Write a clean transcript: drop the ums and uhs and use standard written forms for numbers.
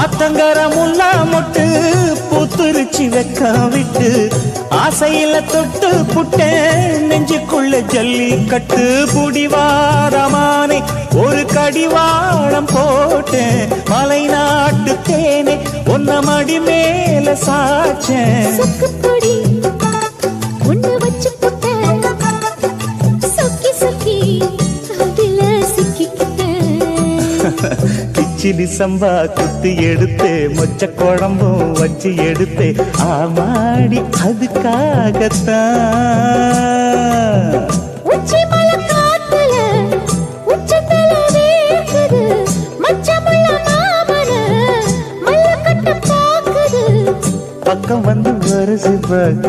ஆத்தங்கரமுல்லா மொட்டு பூத்துருச்சி வெக்க விட்டு ஆசையில தொட்டு புட்டேன் நெஞ்சுக்குள்ள ஜல்லி கட்டு புடிவாரமானே ஒரு கடிவாளம் போட்டேன் மலை நாட்டு தேனே ஒன்ன மடி மேல சாச்சேன் கிச்சிலி சம்பா குத்தி எடுத்தே மொச்ச குழம்பும் வச்சு எடுத்தே ஆமாடி அதுக்காகத்தான் பக்கம் வந்து வருது பாக்கு